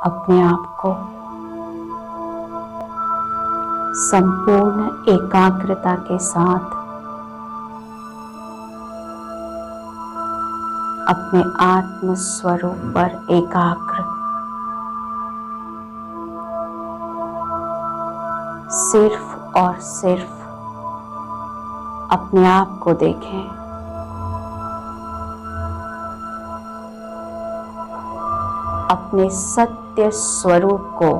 अपने आप को संपूर्ण एकाग्रता के साथ अपने आत्म स्वरूप पर एकाग्र, सिर्फ और सिर्फ अपने आप को देखें। अपने सत्य स्वरूप को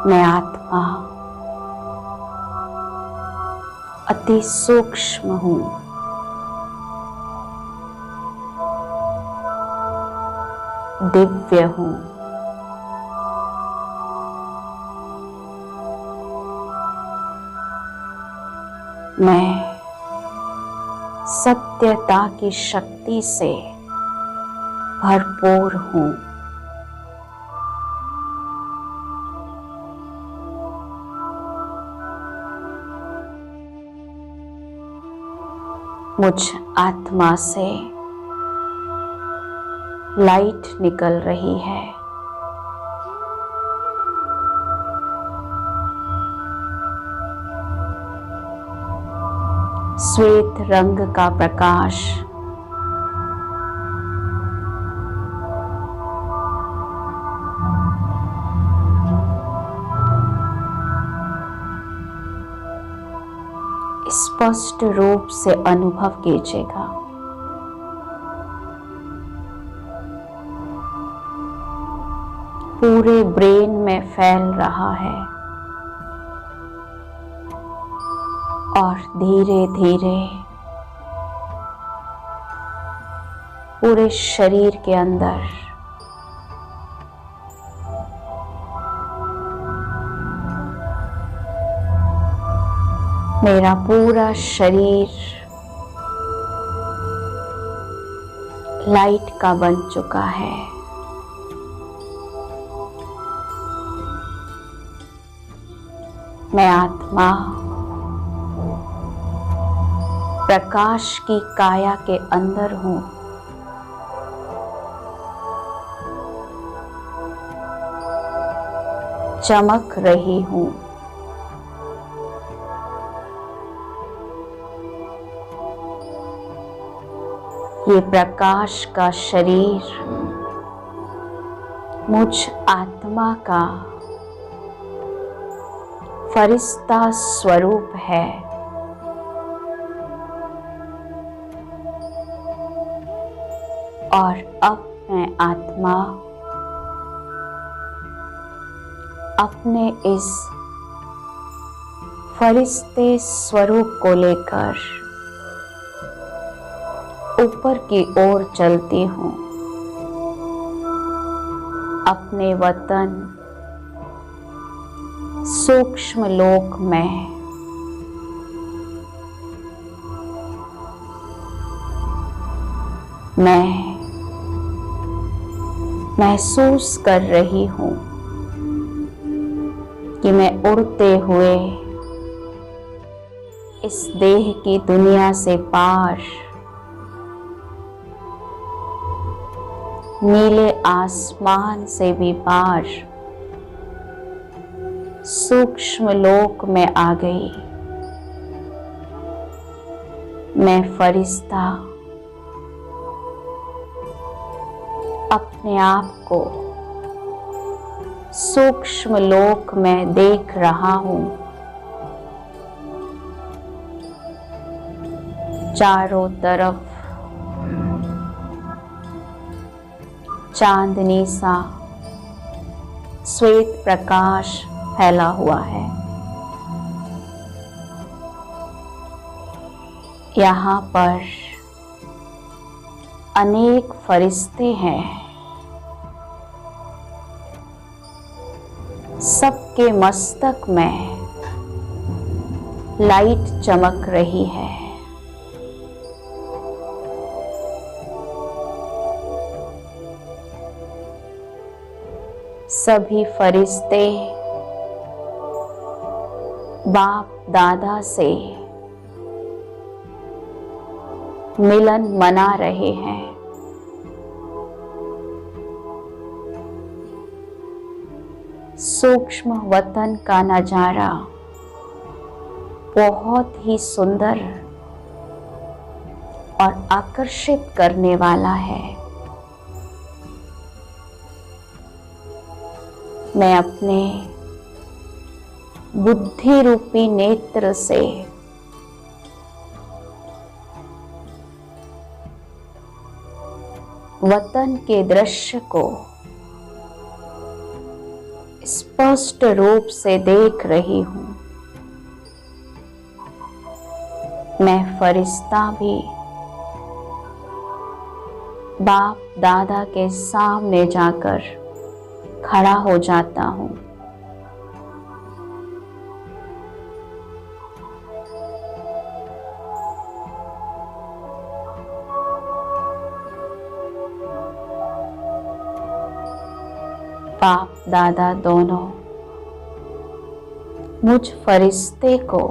मैं आत्मा अति सूक्ष्म हूँ, दिव्य हूँ, मैं सत्यता की शक्ति से भरपूर हूँ। मुझ आत्मा से लाइट निकल रही है। श्वेत रंग का प्रकाश स्पष्ट रूप से अनुभव कीजिएगा। पूरे ब्रेन में फैल रहा है और धीरे धीरे पूरे शरीर के अंदर मेरा पूरा शरीर लाइट का बन चुका है। मैं आत्मा प्रकाश की काया के अंदर हूँ। चमक रही हूँ। ये प्रकाश का शरीर मुझ आत्मा का फरिश्ता स्वरूप है। और अब मैं आत्मा अपने इस फरिश्ते स्वरूप को लेकर ऊपर की ओर चलती हूँ। अपने वतन सूक्ष्म लोक में मैं महसूस कर रही हूँ कि मैं उड़ते हुए इस देह की दुनिया से पार नीले आसमान से भी पार सूक्ष्म लोक में आ गई। मैं फरिश्ता अपने आप को सूक्ष्म लोक में देख रहा हूँ। चारों तरफ चांदनी सा श्वेत प्रकाश फैला हुआ है। यहाँ पर अनेक फरिश्ते हैं। सबके मस्तक में लाइट चमक रही है। सभी फरिश्ते बाप दादा से मिलन मना रहे हैं। सूक्ष्म वतन का नजारा बहुत ही सुंदर और आकर्षित करने वाला है। मैं अपने बुद्धि रूपी नेत्र से वतन के दृश्य को स्पष्ट रूप से देख रही हूं। मैं फरिश्ता भी बाप दादा के सामने जाकर खड़ा हो जाता हूं। बाप दादा दोनों मुझ फरिश्ते को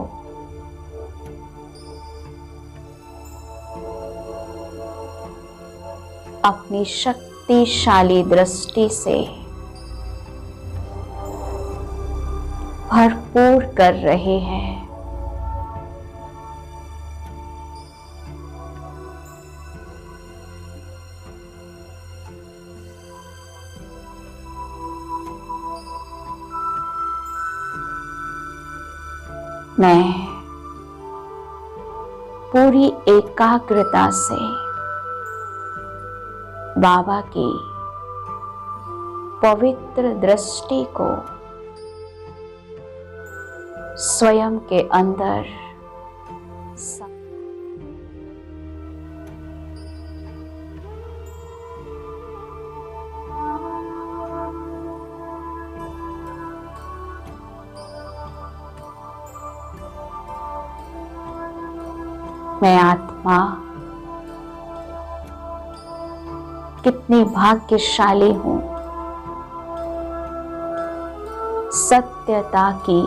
अपनी शक्तिशाली दृष्टि से भरपूर कर रहे हैं। मैं पूरी एकाग्रता से बाबा की पवित्र दृष्टि को स्वयं के अंदर मैं आत्मा कितनी भाग्यशाली हूं। सत्यता की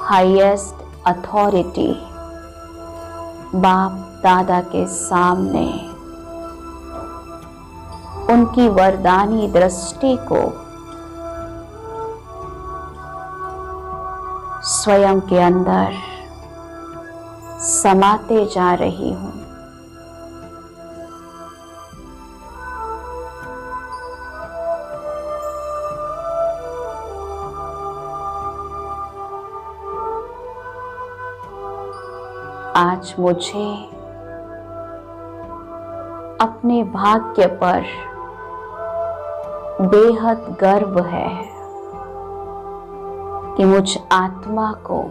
हाईएस्ट अथॉरिटी बाप दादा के सामने उनकी वरदानी दृष्टि को स्वयं के अंदर समाते जा रही हूं। आज मुझे अपने भाग्य पर बेहद गर्व है कि मुझ आत्मा को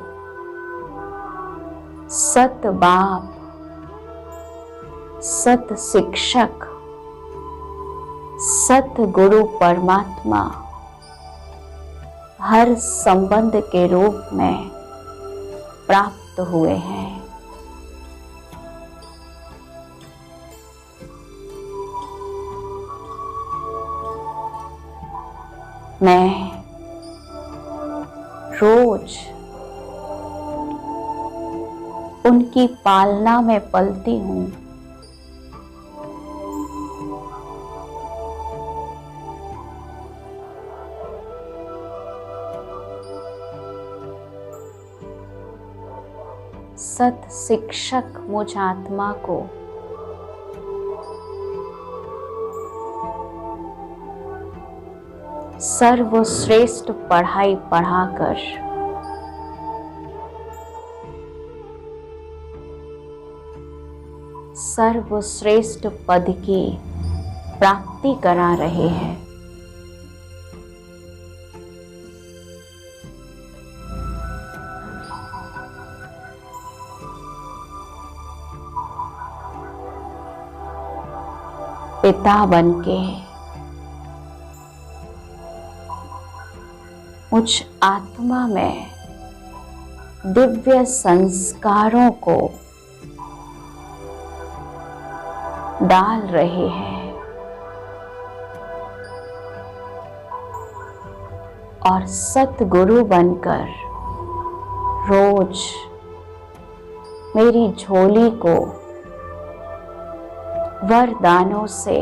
सत बाप, सत शिक्षक, सत गुरु परमात्मा हर संबंध के रूप में प्राप्त हुए हैं। मैं रोज उनकी पालना में पलती हूँ। सत शिक्षक मुझ आत्मा को सर्वश्रेष्ठ पढ़ाई पढ़ाकर सर्वश्रेष्ठ पद की प्राप्ति करा रहे हैं। पिता बनके मुझ आत्मा में दिव्य संस्कारों को डाल रहे हैं और सतगुरु बनकर रोज मेरी झोली को वरदानों से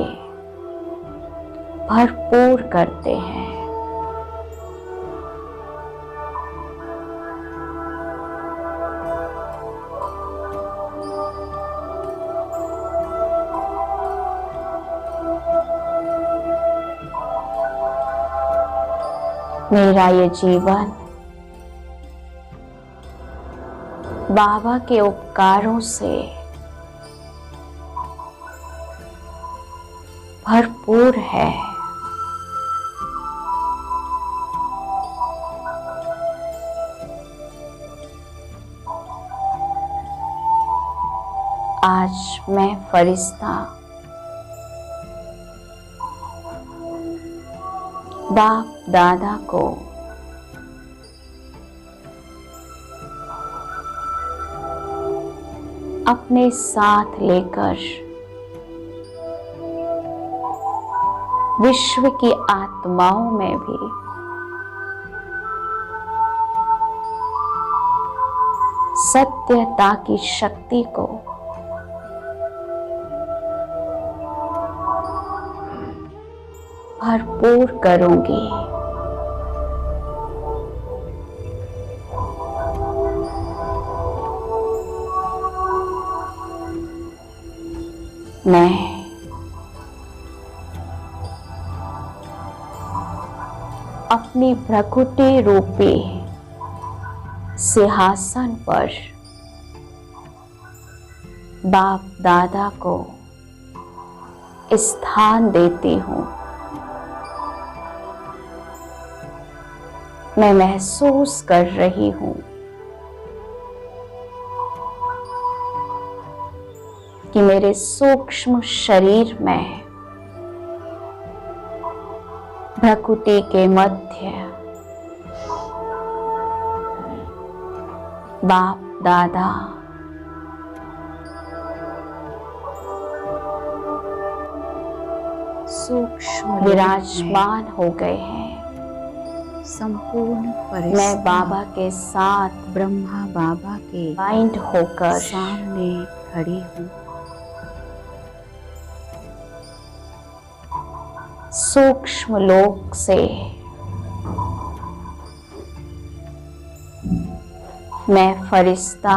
भरपूर करते हैं। मेरा ये जीवन बाबा के उपकारों से भरपूर है। आज मैं फरिश्ता बाप दादा को अपने साथ लेकर विश्व की आत्माओं में भी सत्यता की शक्ति को भरपूर करूंगी। मैं अपनी प्रकृति रूपी सिंहासन पर बाप दादा को स्थान देती हूँ। मैं महसूस कर रही हूँ कि मेरे सूक्ष्म शरीर में प्रकृति के मध्य बाप दादा सूक्ष्म विराजमान हो गए हैं। संपूर्ण मैं बाबा के साथ ब्रह्मा बाबा के बाइंड होकर सामने खड़ी हूँ। सूक्ष्म लोक से मैं फरिश्ता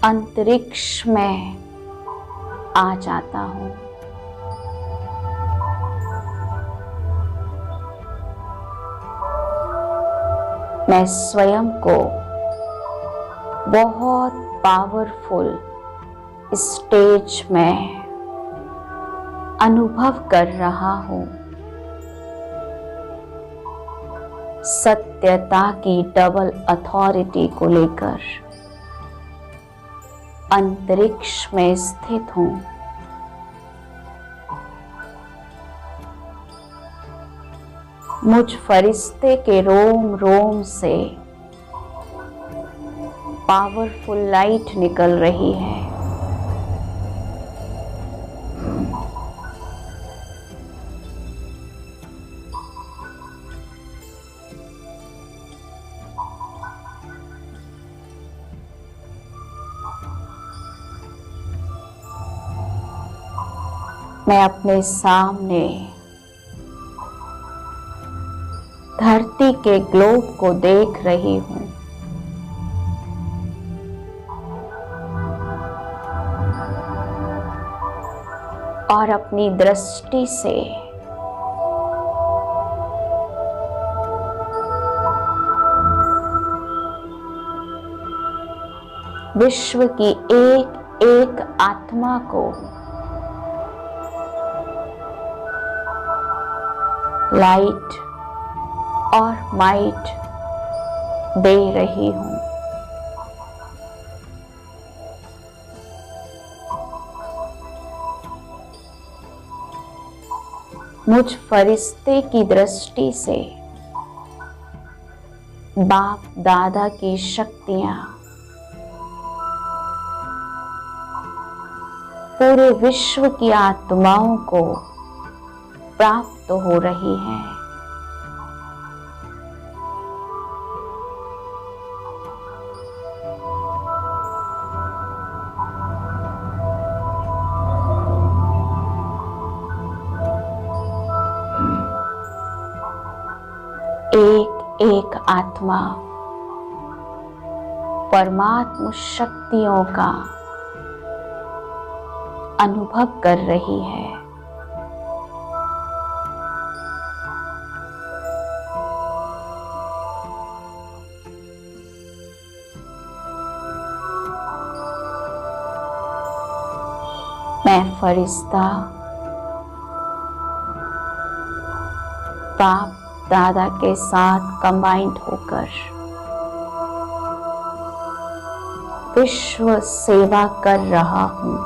अंतरिक्ष में आ जाता हूँ। मैं स्वयं को बहुत पावरफुल स्टेज में अनुभव कर रहा हूँ। सत्यता की डबल अथॉरिटी को लेकर अंतरिक्ष में स्थित हूँ। मुझ फरिश्ते के रोम रोम से पावरफुल लाइट निकल रही है। मैं अपने सामने धरती के ग्लोब को देख रही हूँ। और अपनी दृष्टि से विश्व की एक एक आत्मा को लाइट और माइट दे रही हूँ। मुझ फरिश्ते की दृष्टि से बाप दादा की शक्तियां पूरे विश्व की आत्माओं को प्राप्त हो रही है। एक आत्मा परमात्म शक्तियों का अनुभव कर रही है। मैं फरिश्ता बाप दादा के साथ कंबाइंड होकर विश्व सेवा कर रहा हूँ।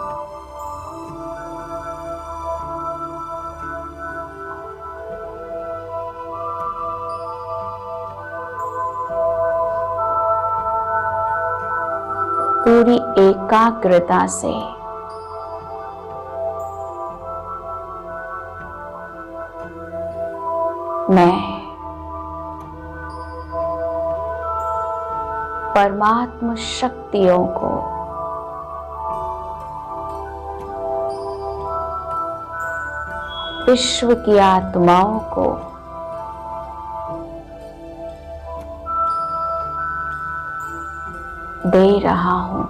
पूरी एकाग्रता से मैं परमात्म शक्तियों को विश्व की आत्माओं को दे रहा हूं।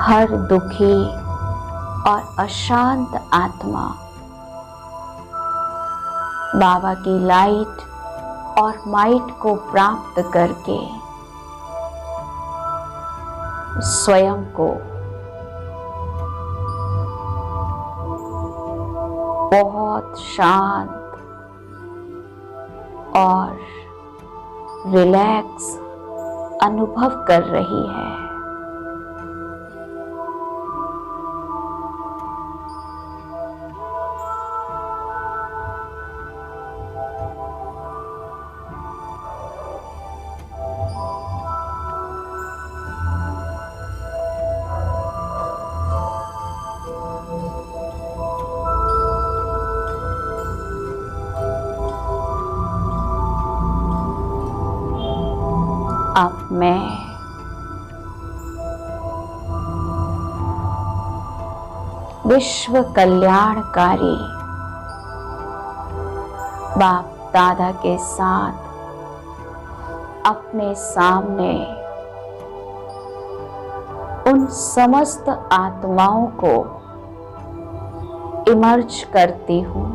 हर दुखी और अशांत आत्मा बाबा की लाइट और माइट को प्राप्त करके स्वयं को बहुत शांत और रिलैक्स अनुभव कर रही है। अब मैं विश्व कल्याणकारी बाप दादा के साथ अपने सामने उन समस्त आत्माओं को इमर्ज करती हूँ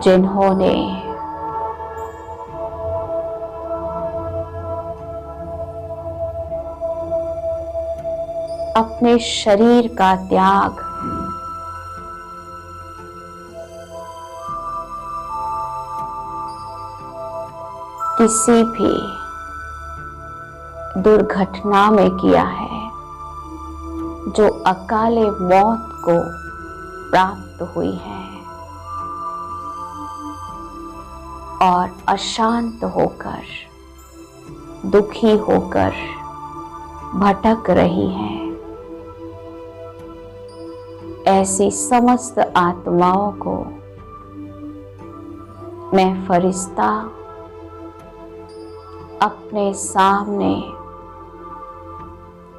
जिन्होंने अपने शरीर का त्याग किसी भी दुर्घटना में किया है, जो अकाले मौत को प्राप्त हुई है और अशांत होकर दुखी होकर भटक रही हैं। ऐसी समस्त आत्माओं को मैं फरिश्ता अपने सामने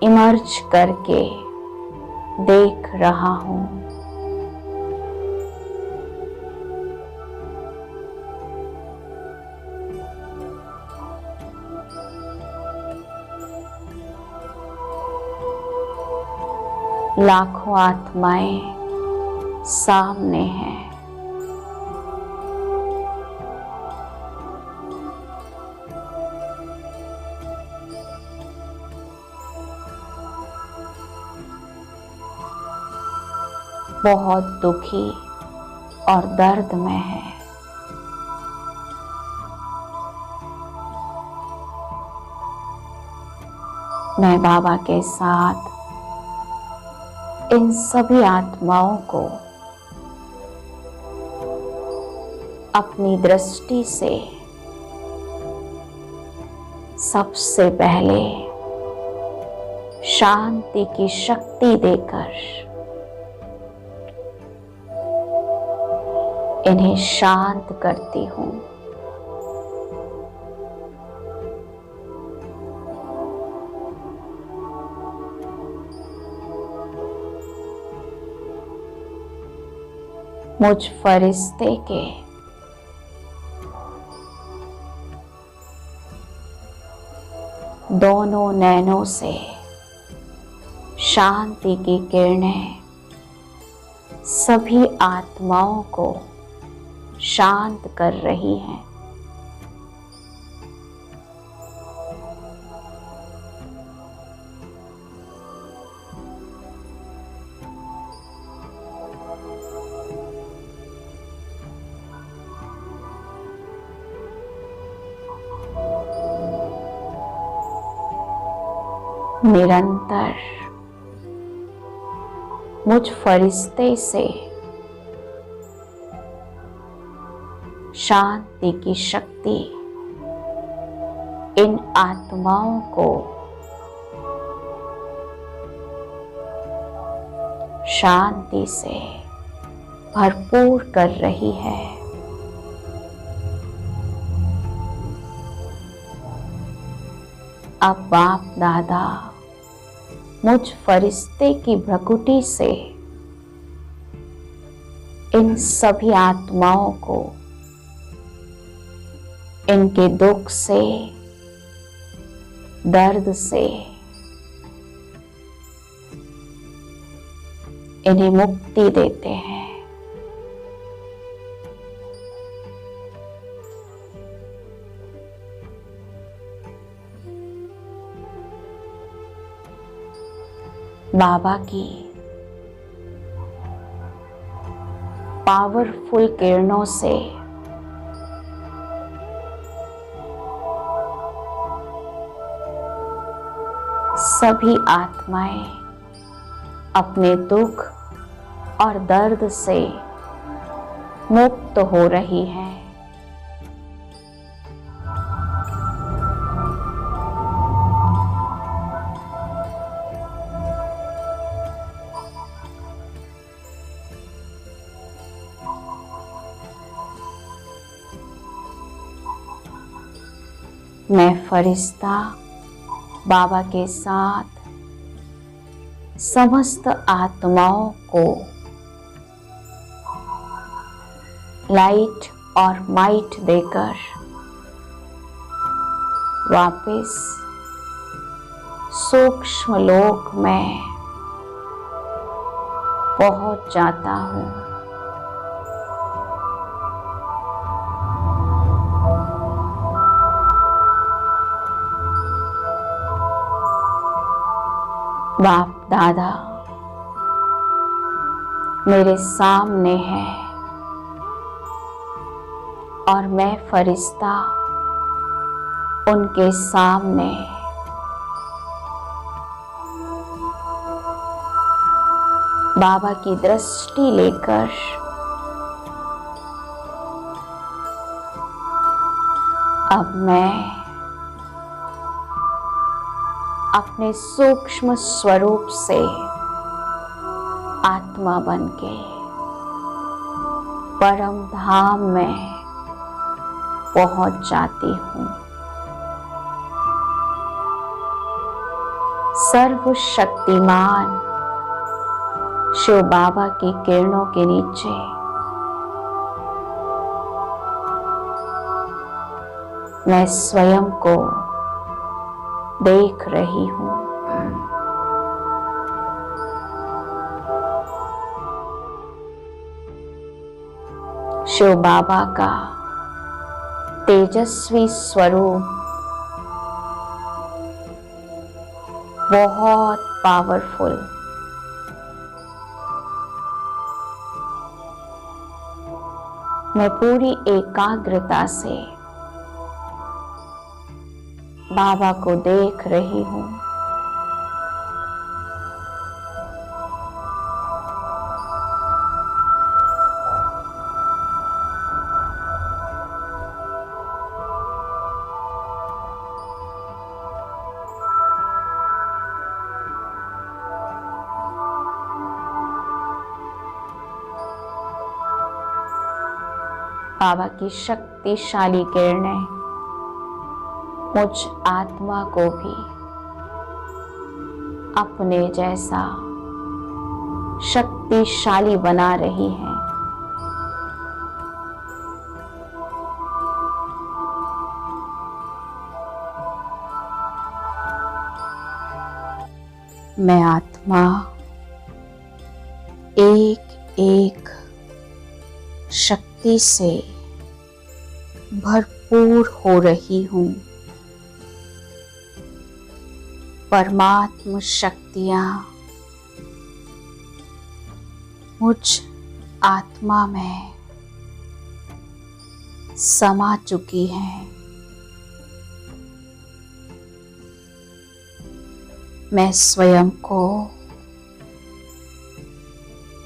इमर्ज करके देख रहा हूँ। लाखों आत्माएं सामने हैं। बहुत दुखी और दर्द में है। मैं बाबा के साथ इन सभी आत्माओं को अपनी दृष्टि से सबसे पहले शांति की शक्ति देकर इन्हें शांत करती हूँ। मुझ फरिश्ते के दोनों नैनों से शांति की किरणें सभी आत्माओं को शांत कर रही हैं। निरंतर मुझ फरिश्ते से शांति की शक्ति इन आत्माओं को शांति से भरपूर कर रही है। अब बाप दादा मुझ फरिश्ते की भ्रकुटी से इन सभी आत्माओं को इनके दुख से, दर्द से इन्हें मुक्ति देते हैं। बाबा की पावरफुल किरणों से सभी आत्माएं अपने दुख और दर्द से मुक्त हो रही हैं। मैं फरिश्ता बाबा के साथ समस्त आत्माओं को लाइट और माइट देकर वापस सूक्ष्म लोक में पहुंच जाता हूँ। बाप दादा मेरे सामने है और मैं फरिश्ता उनके सामने। बाबा की दृष्टि लेकर अब मैं अपने सूक्ष्म स्वरूप से आत्मा बनके परम धाम में पहुंच जाती हूँ। सर्वशक्तिमान शिव बाबा की किरणों के नीचे मैं स्वयं को देख रही हूँ। शिव बाबा का तेजस्वी स्वरूप बहुत पावरफुल, मैं पूरी एकाग्रता से बाबा को देख रही हूँ। बाबा की शक्तिशाली किरणें मुझ आत्मा को भी अपने जैसा शक्तिशाली बना रही है। मैं आत्मा एक एक शक्ति से भरपूर हो रही हूँ। परमात्म शक्तियाँ मुझ आत्मा में समा चुकी हैं। मैं स्वयं को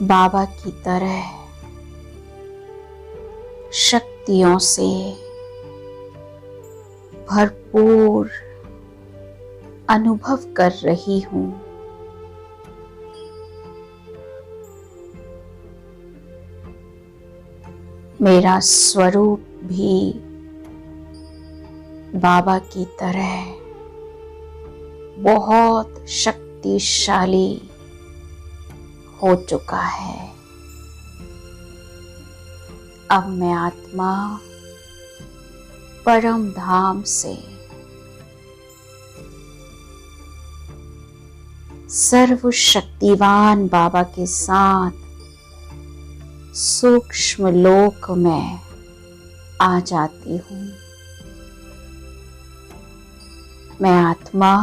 बाबा की तरह शक्तियों से भरपूर अनुभव कर रही हूँ। मेरा स्वरूप भी बाबा की तरह बहुत शक्तिशाली हो चुका है। अब मैं आत्मा परम धाम से सर्वशक्तिवान बाबा के साथ सूक्ष्म लोक में आ जाती हूँ। मैं आत्मा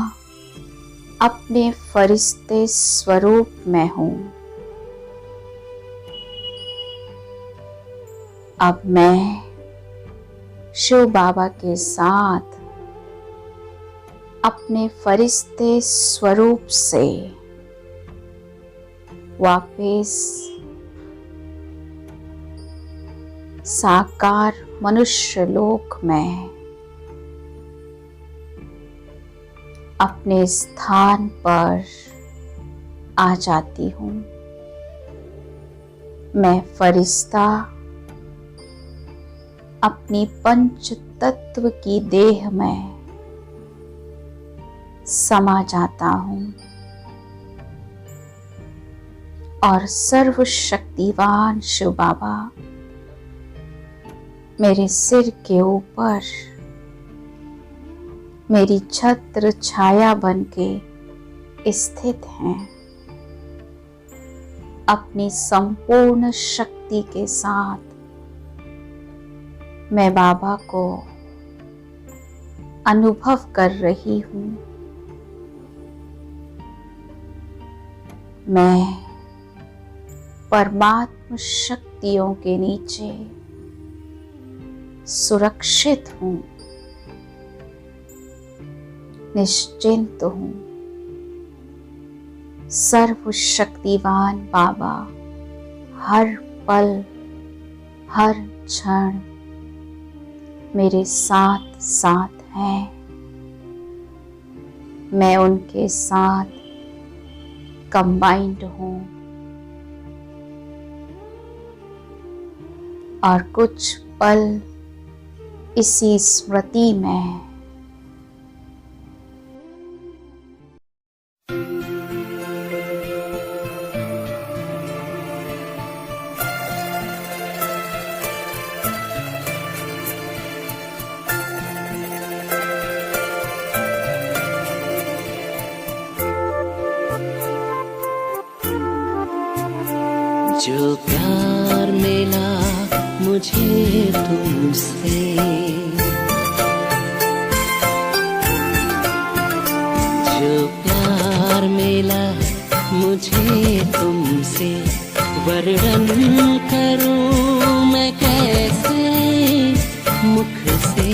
अपने फरिश्ते स्वरूप में हूँ। अब मैं शिव बाबा के साथ अपने फरिश्ते स्वरूप से वापस साकार मनुष्य लोक में अपने स्थान पर आ जाती हूँ। मैं फरिश्ता अपनी पंच तत्व की देह में समा जाता हूँ और सर्वशक्तिवान शिव बाबा मेरे सिर के ऊपर मेरी छत्र छाया बनके स्थित हैं। अपनी संपूर्ण शक्ति के साथ मैं बाबा को अनुभव कर रही हूँ। मैं परमात्म शक्तियों के नीचे सुरक्षित हूँ, निश्चिंत हूँ। सर्वशक्तिवान बाबा हर पल हर क्षण मेरे साथ साथ हैं। मैं उनके साथ कंबाइंड हूँ और कुछ पल इसी स्मृति में जो प्यार मिला मुझे तुमसे, जो प्यार मिला मुझे तुमसे, वर्णन करूं मैं कैसे मुख से।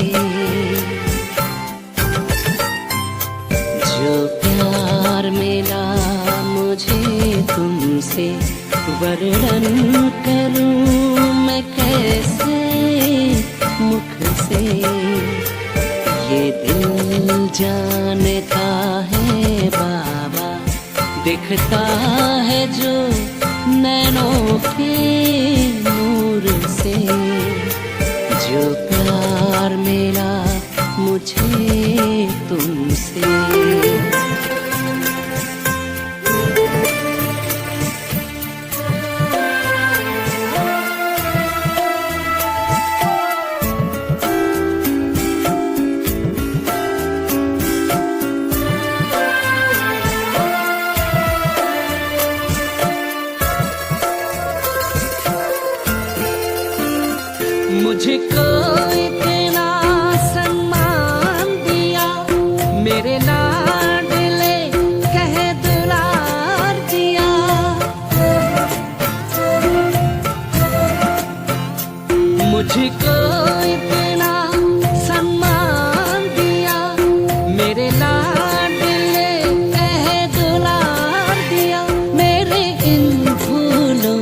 जो प्यार मिला मुझे तुमसे, वर्णन करूं मैं कैसे मुख से। ये दिल जानता है बाबा, दिखता है जो नैनों के नूर से। प्यार मिला मुझे तुमसे। मुझको इतना सम्मान दिया, मेरे लाडले कह दुलार दिया। मुझको इतना सम्मान दिया, मेरे लाडले कह दुलार दिया। मेरे इन भूलों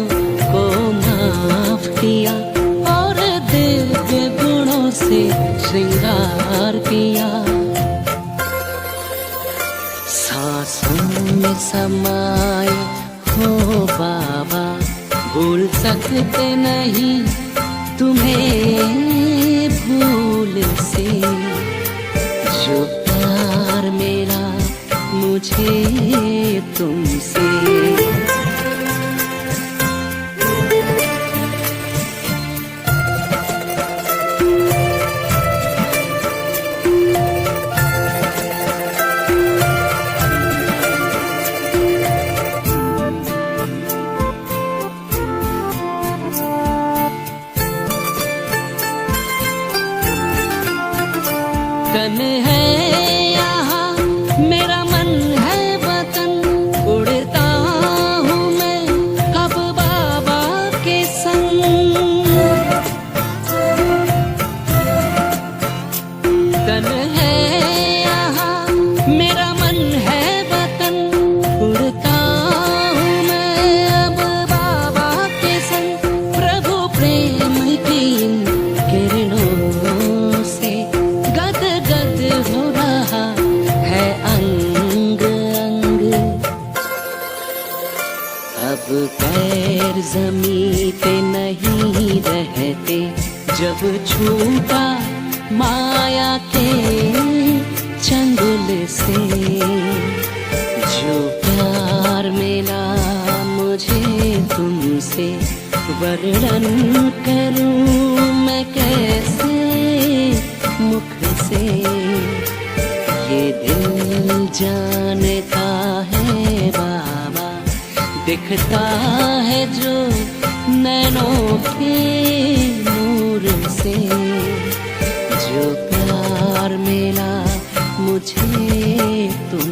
को माफ किया और दिव्य गुणों से श्रृंगार किया। सांसों में समाए हो बाबा, भूल सकते नहीं तुम्हें भूल से। जो प्यार मेरा मुझे तुमसे। तन है यहाँ मेरा मन है वतन, उड़ता हूँ मैं अब बाबा के संग। तन है यहाँ मेरा मन है वतन, उड़ता हूँ मैं अब बाबा के संग। प्रभु प्रेम की इन किरणों से गद गद हो रहा है अंग अंग। अब पैर ज़मीं पे नहीं रहते, जब छूटा माया के चंगुल से। जो प्यार मिला मुझे तुमसे, वर्णन करूं मैं कैसे मुख से। ये दिल जानता है बाबा, दिखता है जो नैनों के नूर से। जो प्यार मिला मुझे तुम